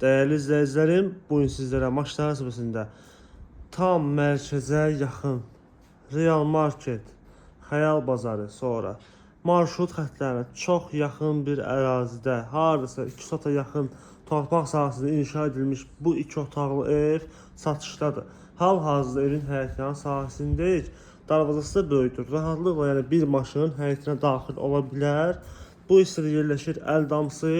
Değerli izləyicilərim, bugün sizlərə maçlar sırasında tam mərkəzə yaxın Real Market, Xəyal bazarı, sonra marşrut xətlərinə çox yaxın bir ərazidə, hardasa 2 sota yaxın torpaq sahəsində inşa edilmiş bu 2 otaqlı ev satışdadır. Hal-hazırda evin həyətyanı sahəsindəyik. Darvazası da böyükdür. Rahatlıqla yəni bir maşın həyətinə daxil ola bilər. Bu hissədə yerləşir əldamsı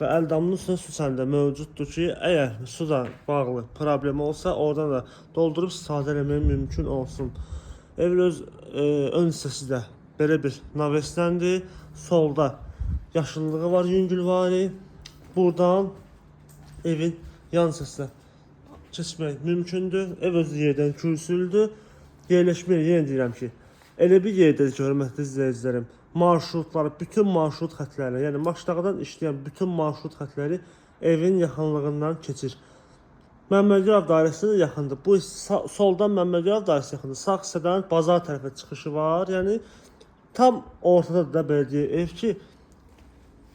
və əldamın üstünə su səndə mövcuddur ki, əgər suda bağlı problem olsa, oradan da doldurub istifadə etmək mümkün olsun. Evin öz ön hissəsi də belə bir navestəndir. Solda yaşıllığı var, yüngülvari. Buradan evin yan hissəsinə keçmək mümkündür. Ev özü yerdən kürsüldür. Yerləşmə yeri, yenə deyirəm ki, elə bir yerdədir ki, hörmətli izləyicilərim, marşrutları, bütün marşrut xətləri, yəni Maçdağdan işləyən bütün marşrut xətləri evin yaxınlığından keçir. Məmmədqulov dairəsinə yaxındır. Bu soldan Məmmədqulov dairəsi yaxındır. Sağ hissədən bazar tərəfə çıxışı var. Yəni tam ortadadır da belə deyək ev ki,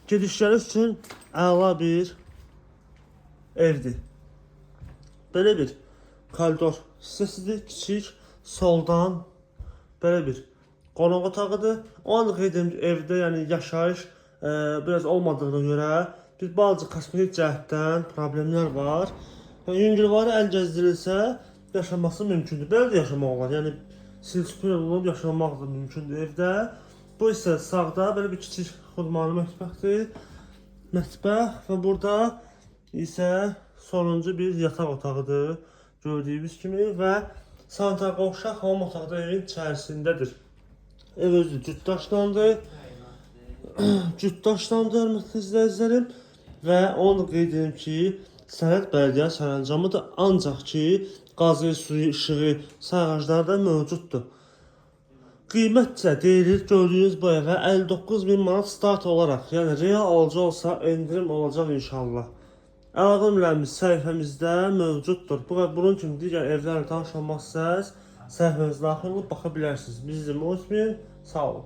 gedişləri üçün əla bir evdir. Belə bir koridor hissəsidir, kiçik. Soldan belə bir qonaq otağıdır. O an qeyd edim ki, evdə yəni yaşayış biraz olmadığına görə bir balaca kosmetik cəhətdən problemlər var. Yəni, yüngülvari əl gəzdirilsə yaşaması mümkündür. Belə də yaşamaq olar. Yəni silsüpür olub yaşamaq da mümkündür evdə. Bu isə sağda belə bir kiçik xudmanlı mətbəxdir. Mətbəx və burada isə sonuncu bir yataq otağıdır. Gördüyünüz kimi və sanitar qovşaq hamam otağı da evin içərisindədir. Ev özü cütdaşlandır. Cütdaşlandır, hörmətli izləyicilərim. Və onu da qeyd edim ki, sənəd bələdiyyə sərəncamıdır. Ancaq ki, qazı, suyu, işığı, sayğacları da mövcuddur. Qiymətcə deyilir, gördüyünüz bu evə 59.000 manat start olaraq. Yəni, real alıcı olsa endirim olacaq inşallah. Əlaqə nömrəmiz səhifəmizdə mövcuddur. Bu və bunun kimi digər evlərlə tanış olmaq istərsəniz, səhifəmizə daxil olub baxa bilərsiniz. Bizi unutmayın. Sağ olun.